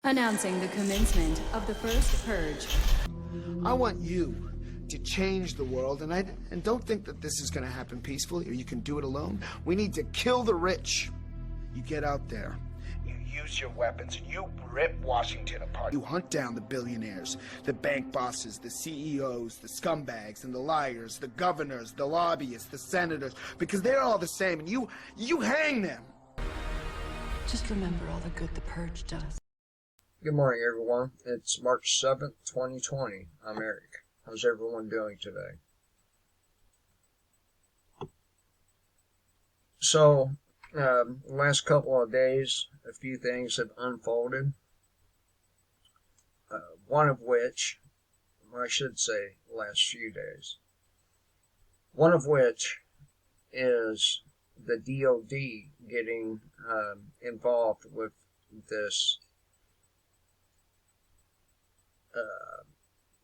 Announcing the commencement of the first purge. I want you to change the world, and don't think that this is going to happen peacefully or you can do it alone. We need to kill the rich. You get out there, you use your weapons, and you rip Washington apart. You hunt down the billionaires, the bank bosses, the CEOs, the scumbags, and the liars, the governors, the lobbyists, the senators, because they're all the same, and you hang them. Just remember all the good the purge does. Good morning, everyone. It's March 7th, 2020. I'm Eric. How's everyone doing today? So, last couple of days, a few things have unfolded. One of which, or I should say, last few days. One of which is the DOD getting involved with this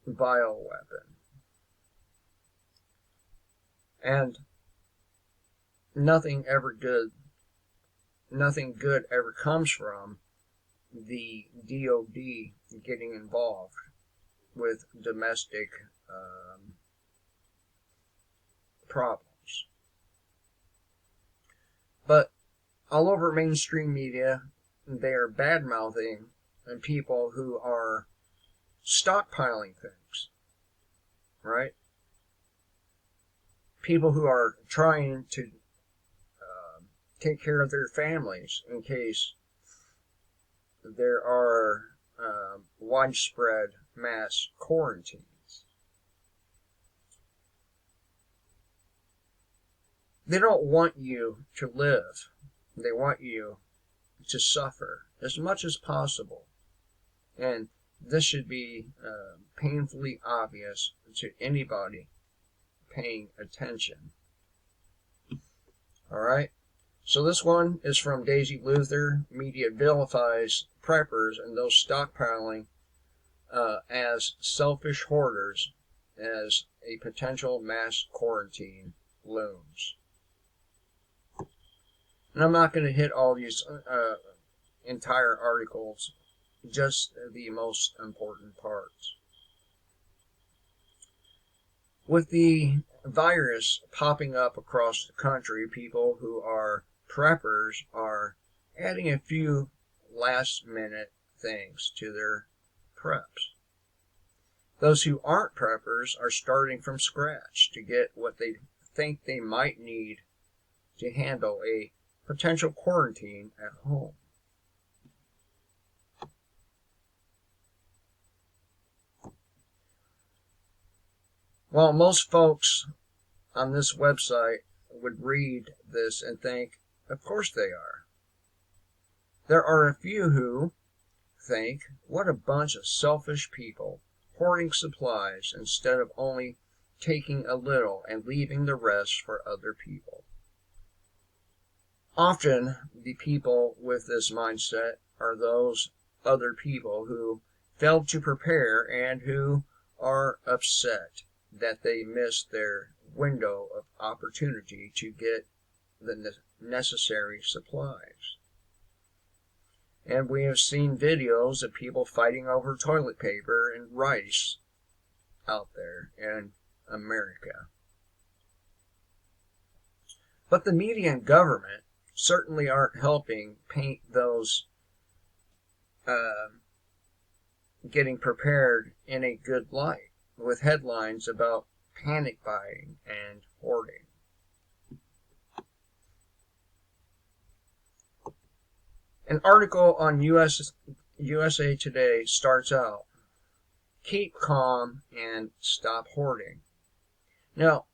bioweapon. And nothing good ever comes from the DOD getting involved with domestic problems. But all over mainstream media, they are bad-mouthing and people who are stockpiling things, right? People who are trying to take care of their families in case there are widespread mass quarantines. They don't want you to live. They want you to suffer as much as possible. And this should be painfully obvious to anybody paying attention. Alright? So this one is from Daisy Luther. Media vilifies preppers and those stockpiling as selfish hoarders as a potential mass quarantine looms. And I'm not going to hit all these entire articles, just the most important parts. With the virus popping up across the country, people who are preppers are adding a few last-minute things to their preps. Those who aren't preppers are starting from scratch to get what they think they might need to handle a potential quarantine at home. While most folks on this website would read this and think, of course they are, there are a few who think, what a bunch of selfish people, hoarding supplies instead of only taking a little and leaving the rest for other people. Often, the people with this mindset are those other people who failed to prepare and who are upset that they missed their window of opportunity to get the necessary supplies. And we have seen videos of people fighting over toilet paper and rice out there in America. But the media and government certainly aren't helping paint those getting prepared in a good light, with headlines about panic buying and hoarding. An article on USA Today starts out, keep calm and stop hoarding. Now,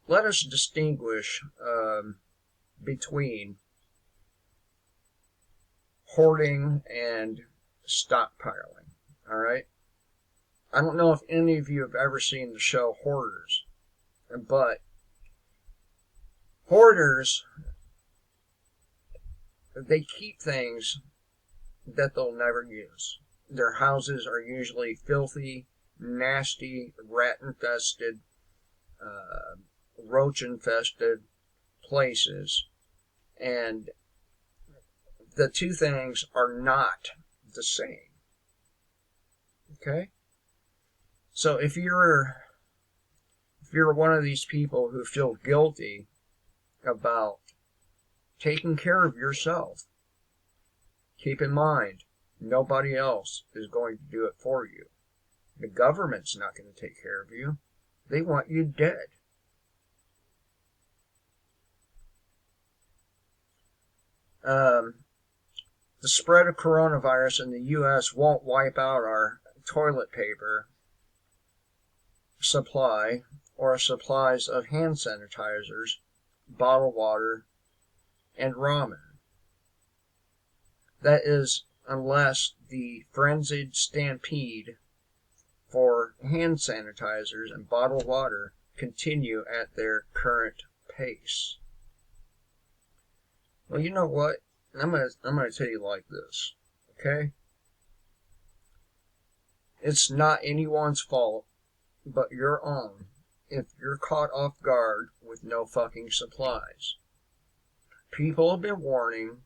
let us distinguish between hoarding and stockpiling, all right? I don't know if any of you have ever seen the show Hoarders, but hoarders, they keep things that they'll never use. Their houses are usually filthy, nasty, rat-infested, roach-infested places, and the two things are not the same. Okay? So if you're one of these people who feel guilty about taking care of yourself, keep in mind, nobody else is going to do it for you. The government's not going to take care of you. They want you dead. The spread of coronavirus in the U.S. won't wipe out our toilet paper supply or supplies of hand sanitizers, bottled water, and ramen. That is, unless the frenzied stampede for hand sanitizers and bottled water continue at their current pace. Well, you know what? I'm gonna tell you like this, okay? It's not anyone's fault but your own if you're caught off guard with no fucking supplies. People have been warning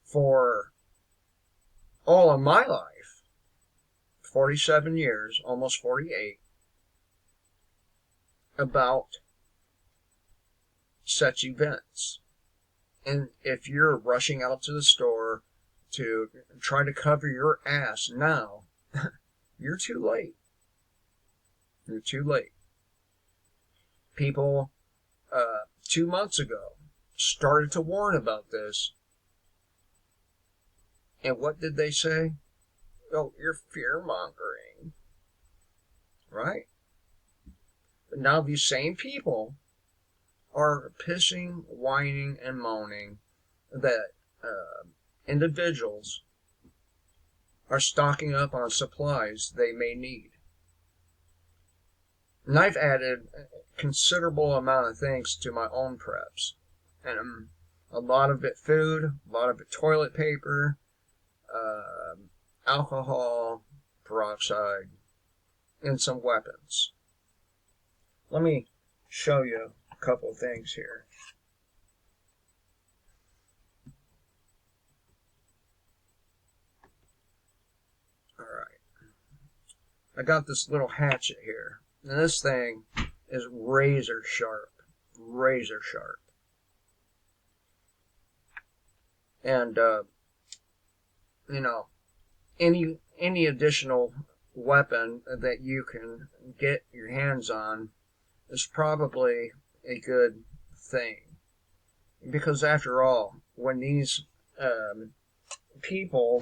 for all of my life, 47 years, almost 48, about such events. And if you're rushing out to the store to try to cover your ass now, you're too late. You're too late. People 2 months ago started to warn about this. And what did they say? Oh, you're fear-mongering. Right? But now these same people are pissing, whining, and moaning that individuals are stocking up on supplies they may need. And I've added a considerable amount of things to my own preps. And a lot of it food, a lot of it toilet paper, alcohol, peroxide, and some weapons. Let me show you a couple things here. Alright. I got this little hatchet here. And this thing is razor sharp. Razor sharp. And, you know, any additional weapon that you can get your hands on is probably a good thing. Because after all, when these people,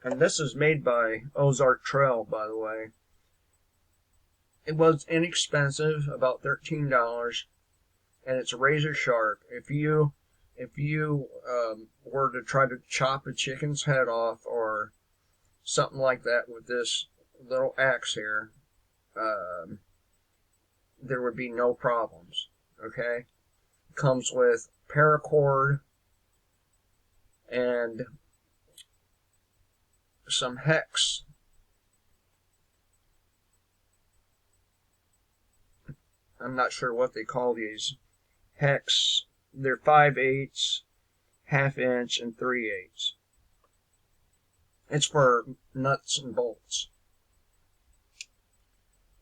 and this is made by Ozark Trail, by the way, it was inexpensive, about $13, and it's razor sharp. If you were to try to chop a chicken's head off or something like that with this little axe here, there would be no problems. Okay? It comes with paracord and some hex. I'm not sure what they call these hex. They're 5/8, ½ inch, and 3/8. It's for nuts and bolts.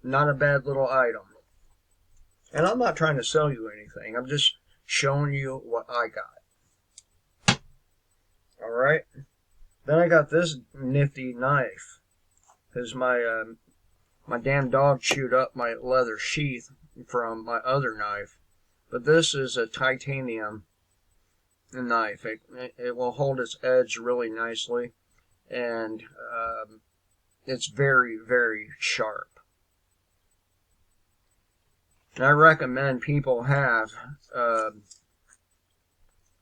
Not a bad little item. And I'm not trying to sell you anything. I'm just showing you what I got. Alright? Then I got this nifty knife. Because my damn dog chewed up my leather sheath from my other knife. But this is a titanium knife. It will hold its edge really nicely. And it's very, very sharp. And I recommend people have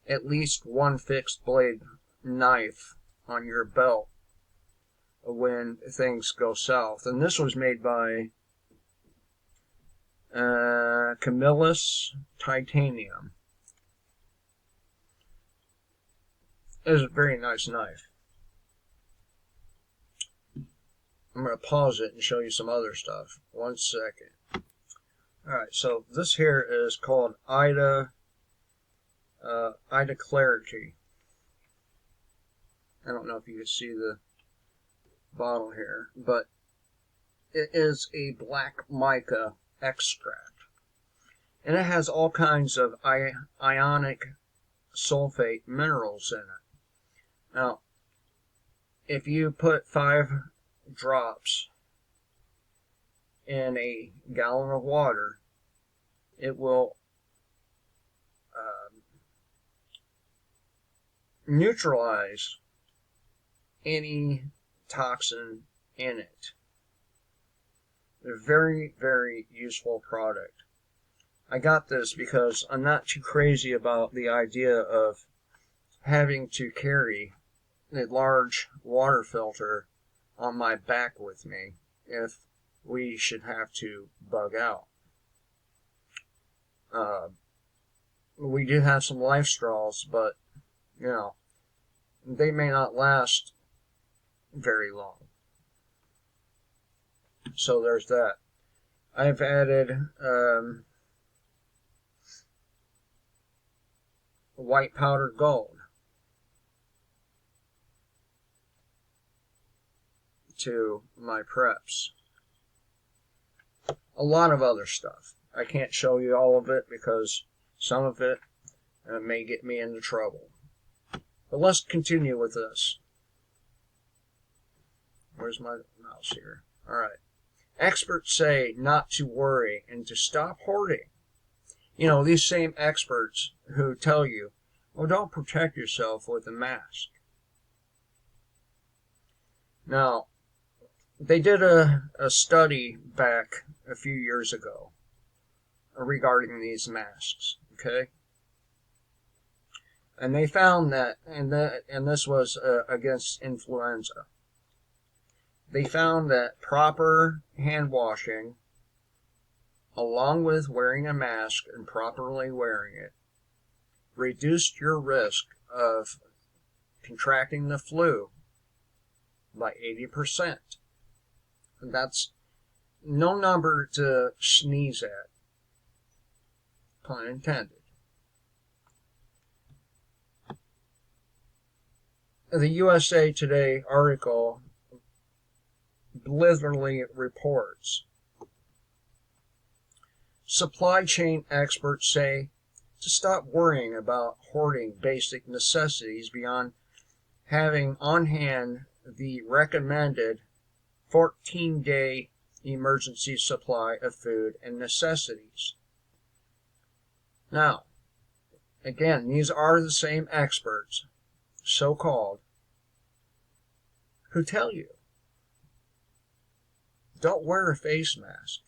at least one fixed blade knife on your belt when things go south. And this was made by Camillus Titanium. It is a very nice knife. I'm going to pause it and show you some other stuff. 1 second. Alright, so this here is called Ida Clarity. I don't know if you can see bottle here, but it is a black mica extract. And it has all kinds of ionic sulfate minerals in it. Now, if you put 5 drops in a gallon of water, it will neutralize any toxin in it. A very, very useful product. I got this because I'm not too crazy about the idea of having to carry a large water filter on my back with me if we should have to bug out. We do have some life straws, but, you know, they may not last very long. So there's that. I've added white powder gold to my preps. A lot of other stuff. I can't show you all of it because some of it may get me into trouble. But let's continue with this. Where's my mouse here? Alright. Experts say not to worry and to stop hoarding. You know, these same experts who tell you, well, don't protect yourself with a mask. Now, they did a study back a few years ago regarding these masks, okay? And they found that, and this was against influenza, they found that proper hand washing, along with wearing a mask and properly wearing it, reduced your risk of contracting the flu by 80%. And that's no number to sneeze at, pun intended. The USA Today article blithely reports, supply chain experts say to stop worrying about hoarding basic necessities beyond having on hand the recommended 14-day emergency supply of food and necessities. Now, again, these are the same experts, so-called, who tell you, don't wear a face mask.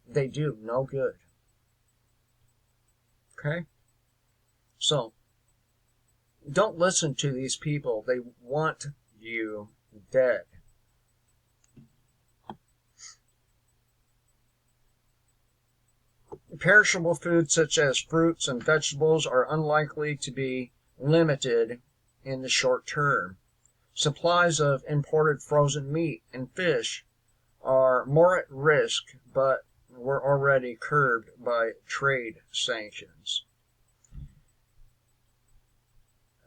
They do no good. Okay? So, don't listen to these people. They want you dead. Perishable foods such as fruits and vegetables are unlikely to be limited in the short term. Supplies of imported frozen meat and fish are more at risk, but were already curbed by trade sanctions.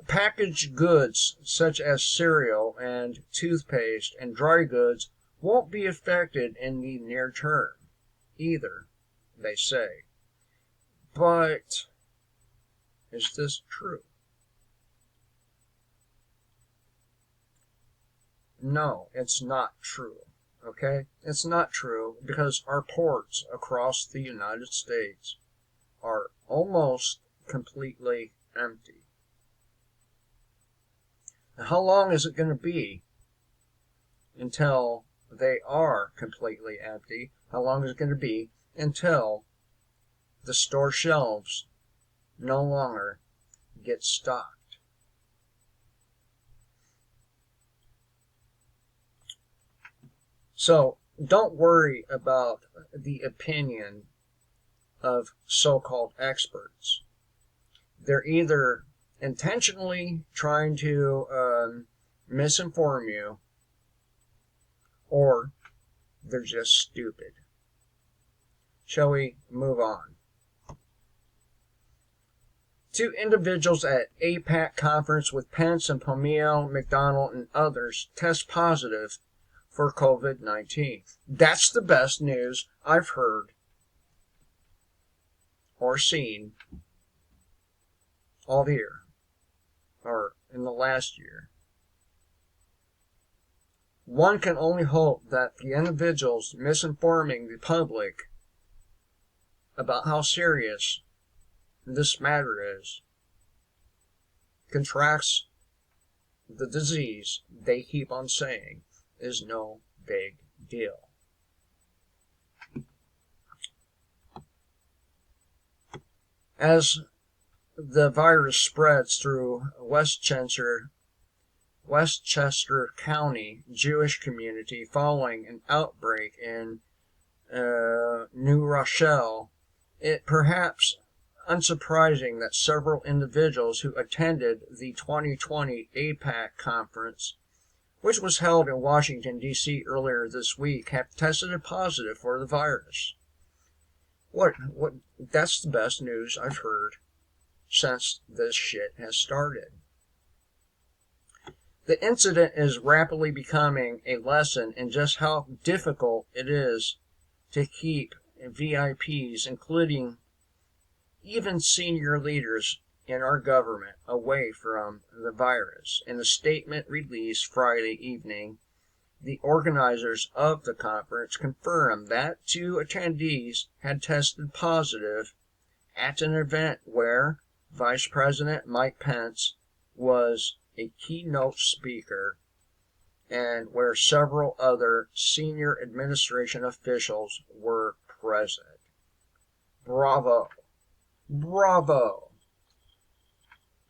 Packaged goods such as cereal and toothpaste and dry goods won't be affected in the near term either, they say. But is this true? No, it's not true. Okay? It's not true because our ports across the United States are almost completely empty. Now, how long is it going to be until they are completely empty? How long is it going to be until the store shelves no longer get stocked? So, don't worry about the opinion of so-called experts. They're either intentionally trying to misinform you, or they're just stupid. Shall we move on? Two individuals at APAC conference with Pence and Pompeo, McDonald, and others test positive for COVID-19. That's the best news I've heard or seen all year, or in the last year. One can only hope that the individuals misinforming the public about how serious this matter is contracts the disease they keep on saying is no big deal. As the virus spreads through Westchester County Jewish community following an outbreak in New Rochelle, it perhaps unsurprising that several individuals who attended the 2020 APAC conference, which was held in Washington, D.C. earlier this week, have tested positive for the virus. That's the best news I've heard since this shit has started. The incident is rapidly becoming a lesson in just how difficult it is to keep VIPs, including even senior leaders in our government, away from the virus. In a statement released Friday evening, the organizers of the conference confirmed that two attendees had tested positive at an event where Vice President Mike Pence was a keynote speaker and where several other senior administration officials were present. Bravo. Bravo.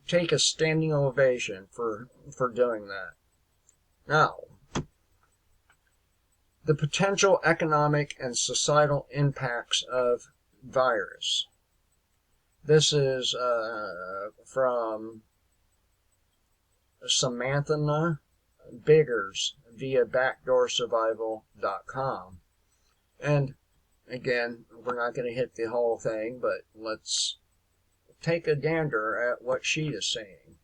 Take a standing ovation for doing that. Now, the potential economic and societal impacts of virus. This is from Samantha Biggers via backdoorsurvival.com. And again, we're not going to hit the whole thing, but let's take a gander at what she is saying.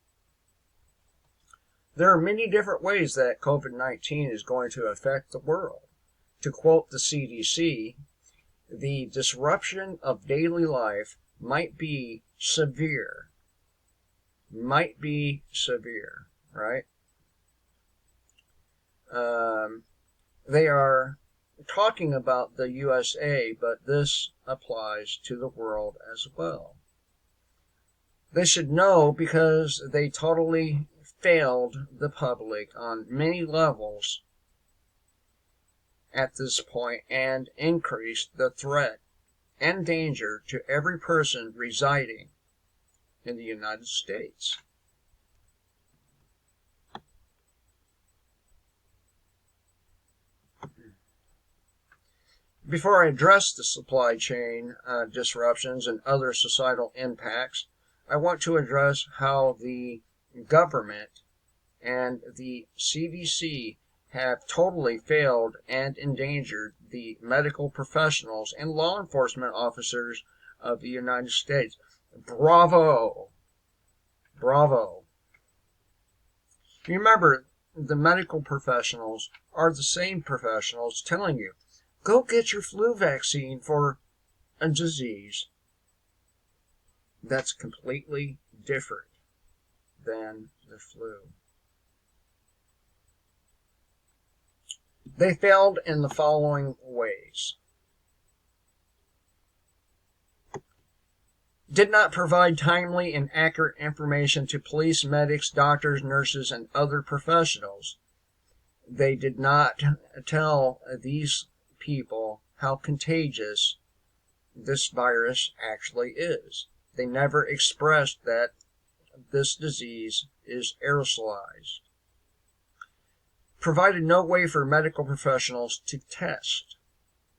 There are many different ways that COVID-19 is going to affect the world. To quote the CDC, the disruption of daily life might be severe. Might be severe, right? They are talking about the USA, but this applies to the world as well. They should know because they totally failed the public on many levels at this point and increased the threat and danger to every person residing in the United States. Before I address the supply chain disruptions and other societal impacts, I want to address how the government and the CDC have totally failed and endangered the medical professionals and law enforcement officers of the United States. Bravo! Bravo! Remember, the medical professionals are the same professionals telling you, go get your flu vaccine for a disease that's completely different than the flu. They failed in the following ways. Did not provide timely and accurate information to police, medics, doctors, nurses, and other professionals. They did not tell these people how contagious this virus actually is. They never expressed that this disease is aerosolized. Provided no way for medical professionals to test.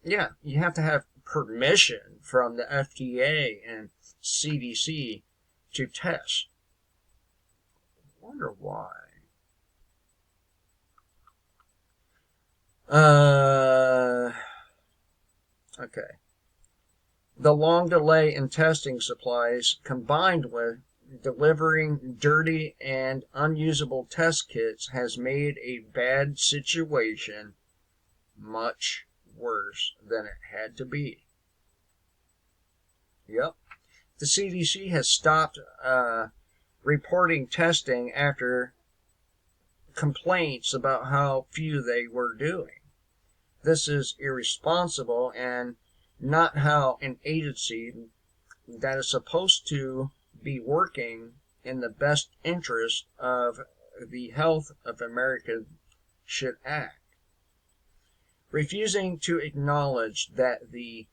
Yeah, you have to have permission from the FDA and CDC to test. I wonder why. Okay. The long delay in testing supplies combined with delivering dirty and unusable test kits has made a bad situation much worse than it had to be. Yep. The CDC has stopped reporting testing after complaints about how few they were doing. This is irresponsible and not how an agency that is supposed to be working in the best interest of the health of America should act. Refusing to acknowledge that the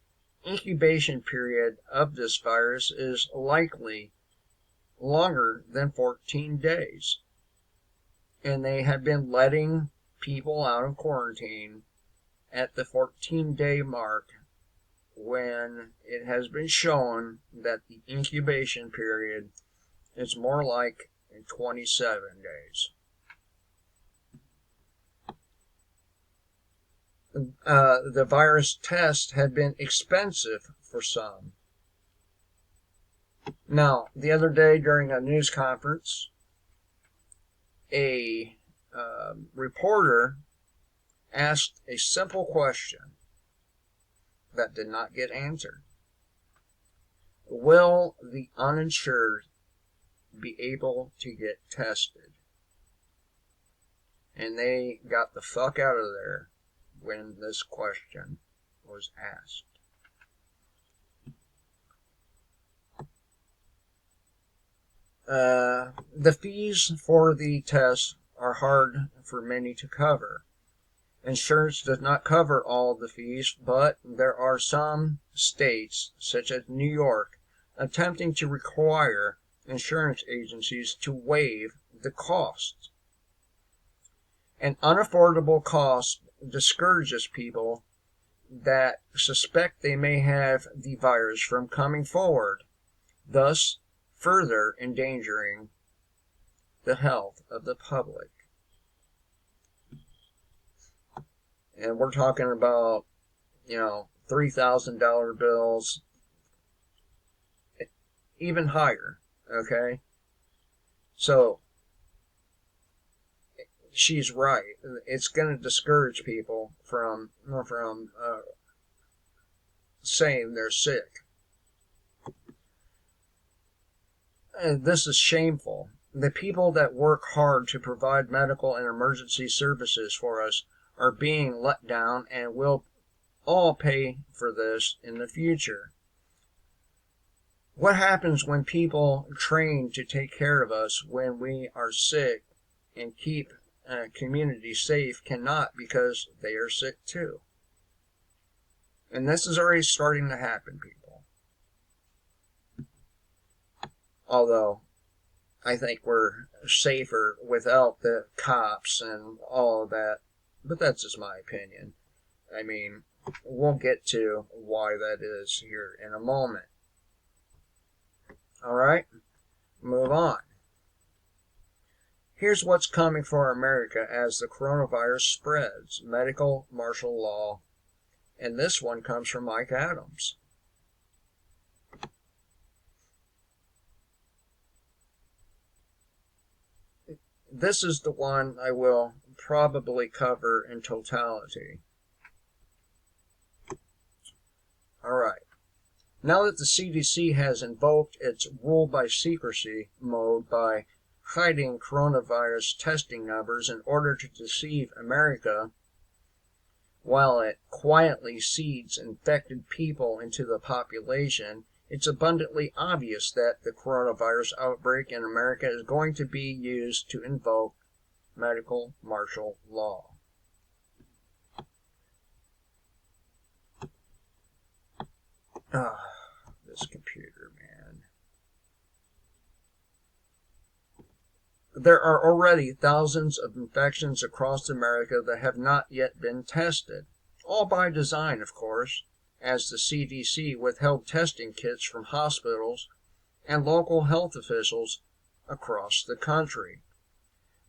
incubation period of this virus is likely longer than 14 days. And they have been letting people out of quarantine at the 14-day mark when it has been shown that the incubation period is more like 27 days. The virus test had been expensive for some. Now, the other day during a news conference, a reporter asked a simple question that did not get answered. Will the uninsured be able to get tested? And they got the fuck out of there when this question was asked. The fees for the test are hard for many to cover. Insurance does not cover all the fees, but there are some states, such as New York, attempting to require insurance agencies to waive the cost. An unaffordable cost discourages people that suspect they may have the virus from coming forward, thus further endangering the health of the public. And we're talking about, $3,000 bills, even higher, okay? So, she's right. It's going to discourage people from saying they're sick. And this is shameful. The people that work hard to provide medical and emergency services for us are being let down and will all pay for this in the future. What happens when people trained to take care of us when we are sick and keep a community safe cannot because they are sick too? And this is already starting to happen, people. Although, I think we're safer without the cops and all of that. But that's just my opinion. I mean, we'll get to why that is here in a moment. Alright, move on. Here's what's coming for America as the coronavirus spreads. Medical martial law. And this one comes from Mike Adams. This is the one I will probably cover in totality. Alright. Now that the CDC has invoked its rule by secrecy mode by hiding coronavirus testing numbers in order to deceive America, while it quietly seeds infected people into the population, it's abundantly obvious that the coronavirus outbreak in America is going to be used to invoke medical martial law. This computer, man. There are already thousands of infections across America that have not yet been tested. All by design, of course, as the CDC withheld testing kits from hospitals and local health officials across the country.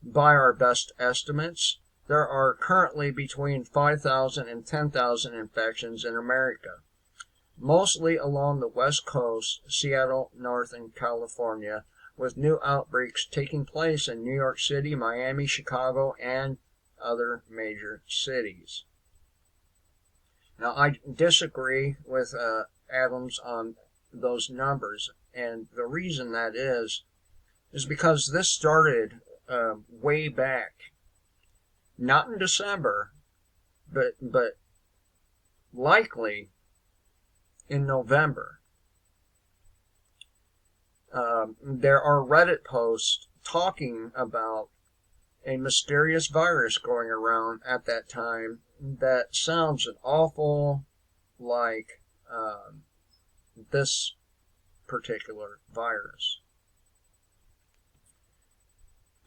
By our best estimates, there are currently between 5,000 and 10,000 infections in America, mostly along the West Coast, Seattle, Northern California, with new outbreaks taking place in New York City, Miami, Chicago, and other major cities. Now, I disagree with Adams on those numbers, and the reason that is because this started way back, not in December, but likely in November. There are Reddit posts talking about a mysterious virus going around at that time that sounds an awful like this particular virus.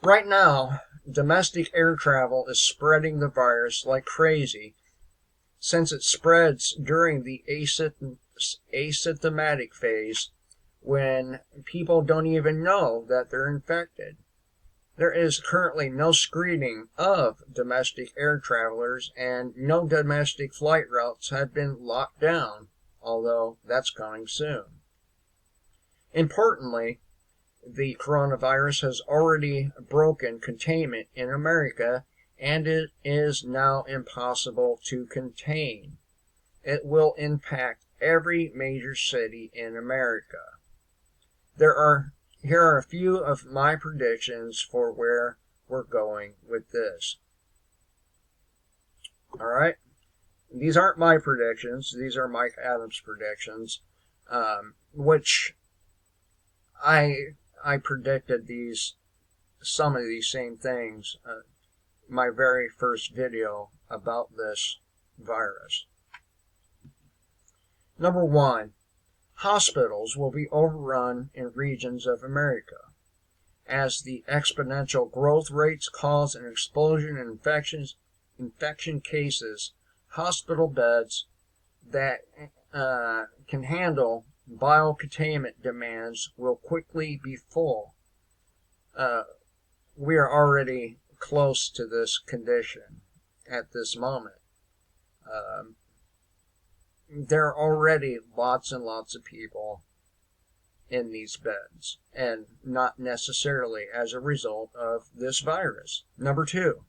Right now, domestic air travel is spreading the virus like crazy, since it spreads during the asymptomatic phase when people don't even know that they're infected. There is currently no screening of domestic air travelers, and no domestic flight routes have been locked down, although that's coming soon. Importantly, the coronavirus has already broken containment in America, and it is now impossible to contain. It will impact every major city in America. Here are a few of my predictions for where we're going with this. All right? These aren't my predictions. These are Mike Adams' predictions, which I predicted some of these same things my very first video about this virus. Number 1, hospitals will be overrun in regions of America as the exponential growth rates cause an explosion in infection cases. Hospital beds that can handle biocontainment demands will quickly be full. We are already close to this condition at this moment. There are already lots and lots of people in these beds, and not necessarily as a result of this virus. Number 2,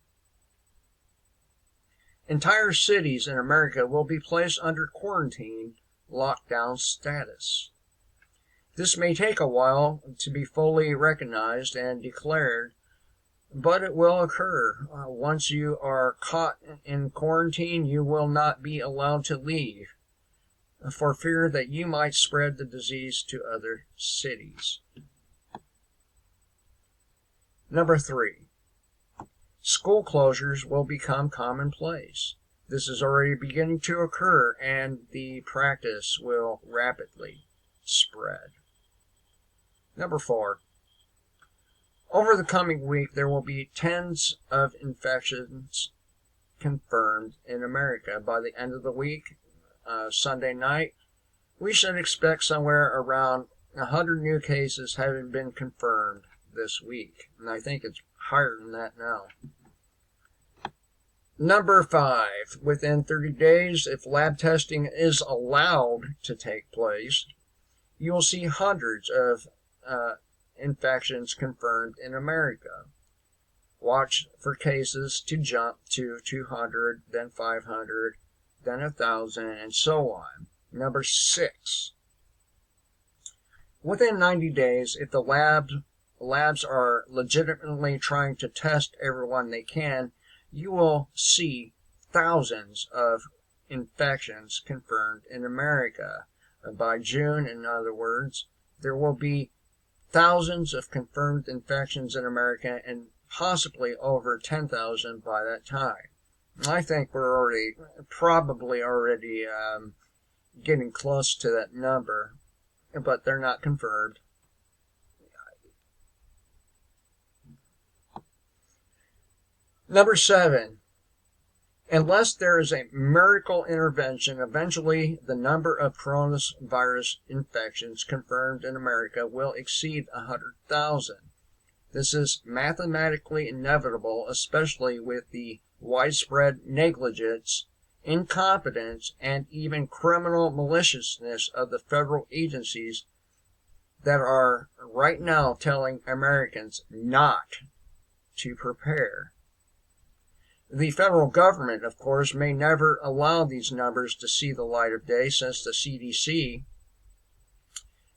entire cities in America will be placed under quarantine lockdown status. This may take a while to be fully recognized and declared, but it will occur. Once you are caught in quarantine, you will not be allowed to leave for fear that you might spread the disease to other cities. Number 3, school closures will become commonplace. This is already beginning to occur, and the practice will rapidly spread. Number 4, over the coming week, there will be tens of infections confirmed in America. By the end of the week, Sunday night, we should expect somewhere around 100 new cases having been confirmed this week. And I think it's higher than that now. Number 5, within 30 days, if lab testing is allowed to take place, you will see hundreds of infections confirmed in America. Watch for cases to jump to 200, then 500, then 1,000, and so on. Number 6, within 90 days, if the labs are legitimately trying to test everyone they can, you will see thousands of infections confirmed in America. By June, in other words, there will be thousands of confirmed infections in America, and possibly over 10,000 by that time. I think we're probably already getting close to that number, but they're not confirmed. Number 7, unless there is a miracle intervention, eventually the number of coronavirus infections confirmed in America will exceed 100,000. This is mathematically inevitable, especially with the widespread negligence, incompetence, and even criminal maliciousness of the federal agencies that are right now telling Americans not to prepare. The federal government, of course, may never allow these numbers to see the light of day, since the CDC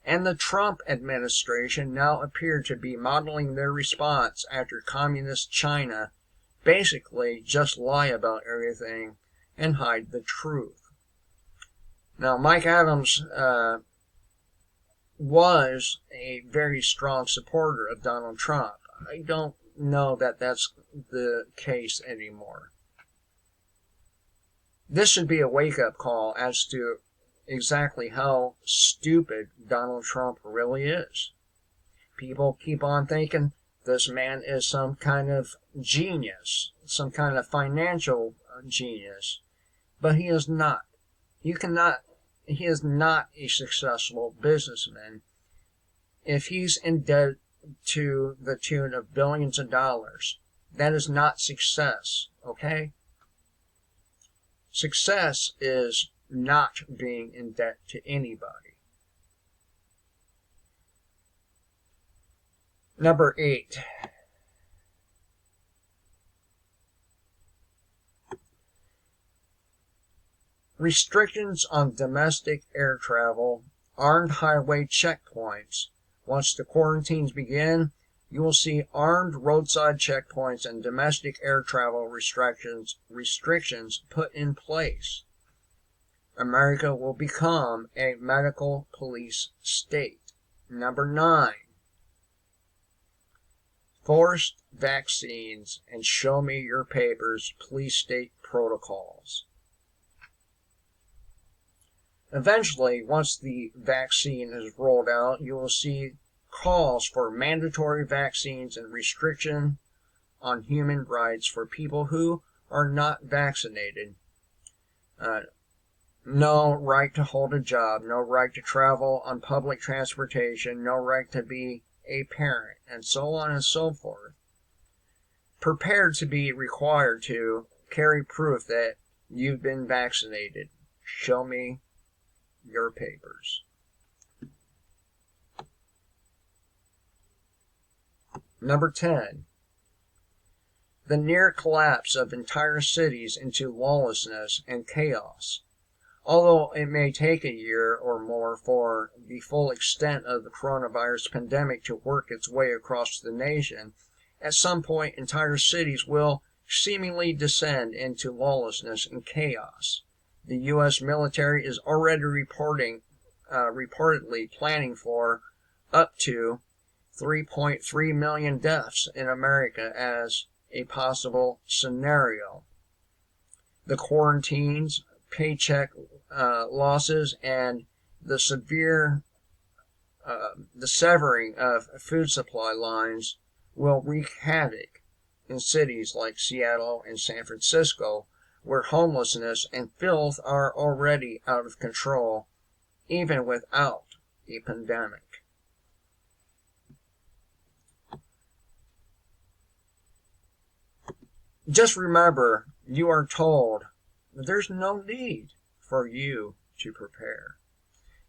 and the Trump administration now appear to be modeling their response after communist China basically just lie about everything and hide the truth. Now, Mike Adams was a very strong supporter of Donald Trump. I don't know that that's the case anymore. This should be a wake-up call as to exactly how stupid Donald Trump really is. People keep on thinking this man is some kind of genius, some kind of financial genius, but he is not. He is not a successful businessman if he's in debt to the tune of billions of dollars. That is not success, okay? Success is not being in debt to anybody. Number 8. Restrictions on domestic air travel, armed highway checkpoints. Once the quarantines begin, you will see armed roadside checkpoints and domestic air travel restrictions put in place. America will become a medical police state. Number 9. Forced vaccines and show me your papers, police state protocols. Eventually, once the vaccine is rolled out, you will see calls for mandatory vaccines and restriction on human rights for people who are not vaccinated. No right to hold a job, no right to travel on public transportation, no right to be a parent, and so on and so forth. Prepared to be required to carry proof that you've been vaccinated. Show me your papers. Number 10. The near collapse of entire cities into lawlessness and chaos. Although it may take a year or more for the full extent of the coronavirus pandemic to work its way across the nation, at some point entire cities will seemingly descend into lawlessness and chaos. The U.S. military is already reportedly planning for up to 3.3 million deaths in America as a possible scenario. The quarantines, paycheck losses, and the severing of food supply lines will wreak havoc in cities like Seattle and San Francisco, where homelessness and filth are already out of control, even without a pandemic. Just remember, you are told there's no need for you to prepare.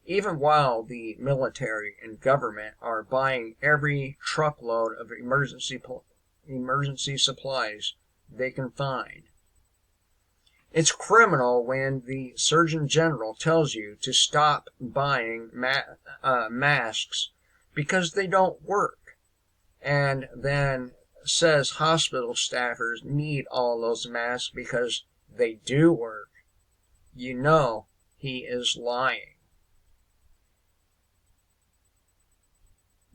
Even while the military and government are buying every truckload of emergency supplies they can find. It's criminal when the Surgeon General tells you to stop buying masks because they don't work, and then says hospital staffers need all those masks because they do work. You know he is lying.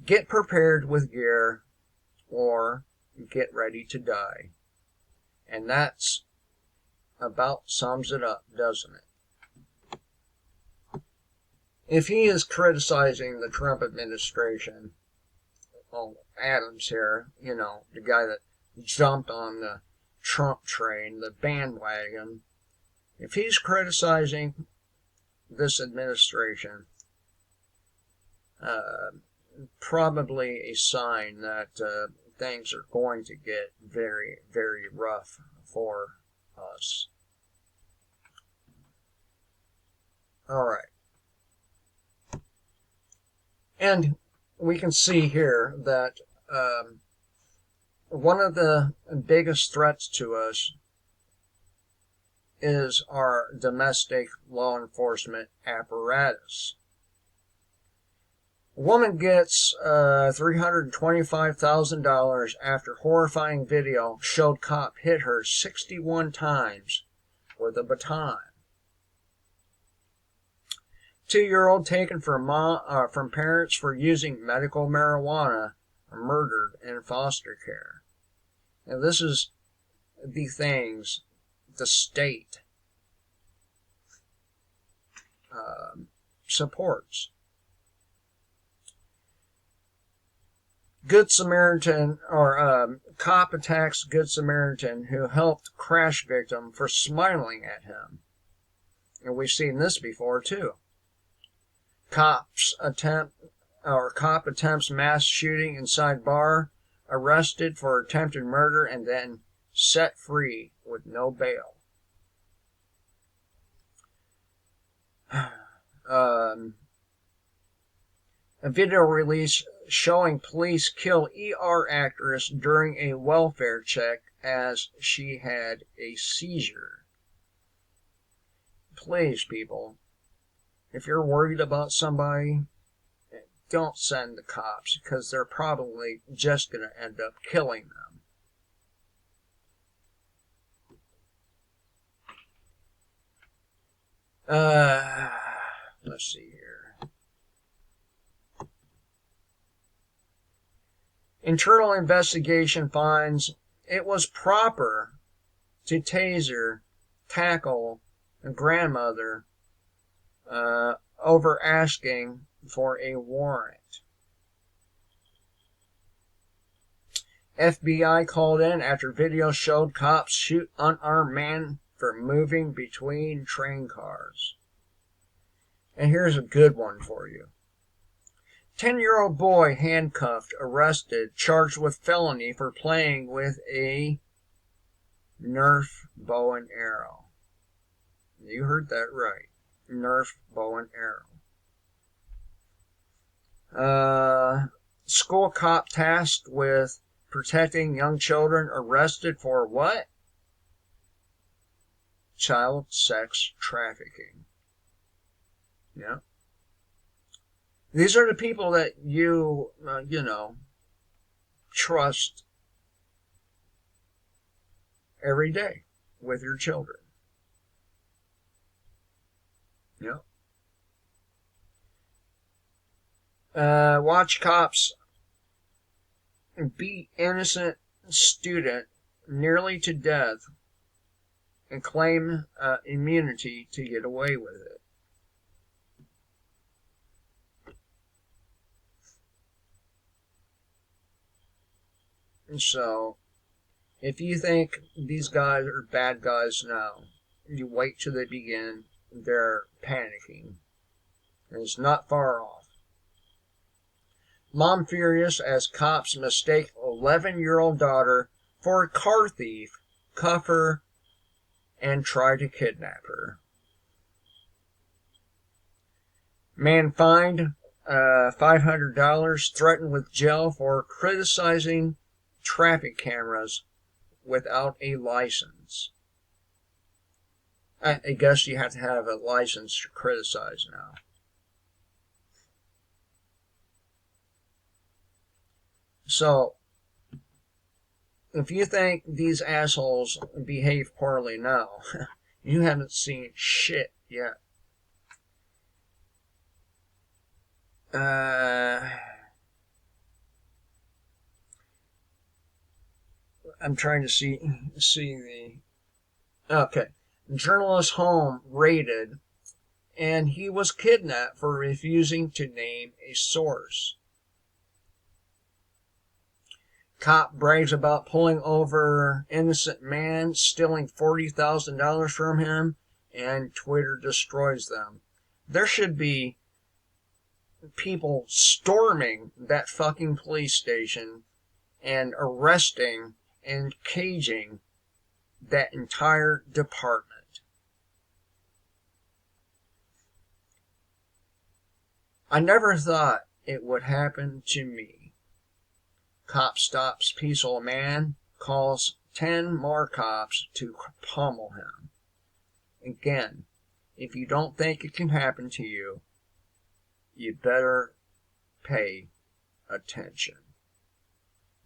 Get prepared with gear or get ready to die. And that's about sums it up, doesn't it? If he is criticizing the Trump administration, well, Adams here, the guy that jumped on the Trump train, the bandwagon, if he's criticizing this administration, probably a sign that things are going to get very, very rough for us. All right. And we can see here that one of the biggest threats to us is our domestic law enforcement apparatus. A woman gets $325,000 after horrifying video showed cop hit her 61 times with a baton. 2-year-old taken from parents for using medical marijuana, murdered in foster care. And this is the things the state supports. Good Samaritan, or cop attacks Good Samaritan who helped crash victim for smiling at him. And we've seen this before too. Cop attempts mass shooting inside bar, arrested for attempted murder, and then set free with no bail. A video release showing police kill ER actress during a welfare check as she had a seizure. Please, people, if you're worried about somebody, don't send the cops, because they're probably just going to end up killing them. Let's see here. Internal investigation finds it was proper to tackle a grandmother over asking for a warrant. FBI called in after video showed cops shoot unarmed man for moving between train cars. And here's a good one for you. 10-year-old boy handcuffed, arrested, charged with felony for playing with a Nerf bow and arrow. You heard that right. Nerf bow and arrow. School cop tasked with protecting young children arrested for what? Child sex trafficking. Yeah. These are the people that you trust every day with your children. Yeah. Watch cops beat innocent student nearly to death and claim immunity to get away with it. And so, if you think these guys are bad guys now, you wait till they begin. They're panicking. And it's not far off. Mom furious as cops mistake 11-year-old daughter for a car thief, cuff her, and try to kidnap her. Man fined $500, threatened with jail for criticizing traffic cameras without a license. I guess you have to have a license to criticize now. So, if you think these assholes behave poorly now, you haven't seen shit yet. I'm trying to see the... Okay. Journalist home raided, and he was kidnapped for refusing to name a source. Cop brags about pulling over innocent man, stealing $40,000 from him, and Twitter destroys them. There should be people storming that fucking police station and arresting and caging that entire department. I never thought it would happen to me. Cop stops peaceful man, calls 10 more cops to pummel him. Again, if you don't think it can happen to you, you better pay attention.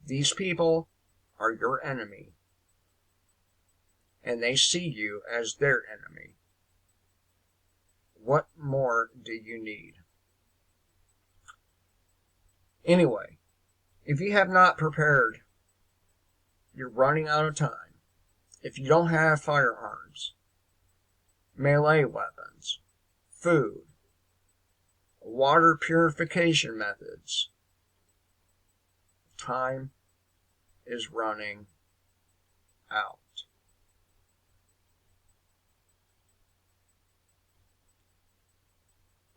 These people are your enemy, and they see you as their enemy. What more do you need? Anyway, if you have not prepared, you're running out of time. If you don't have firearms, melee weapons, food, water purification methods, time is running out.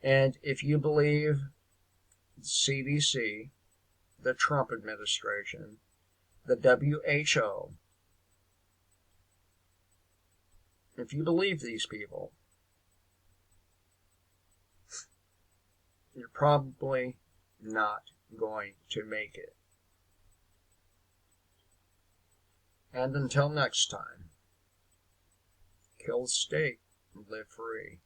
And if you believe the CDC, the Trump administration, the WHO, if you believe these people, you're probably not going to make it. And until next time, kill the state and live free.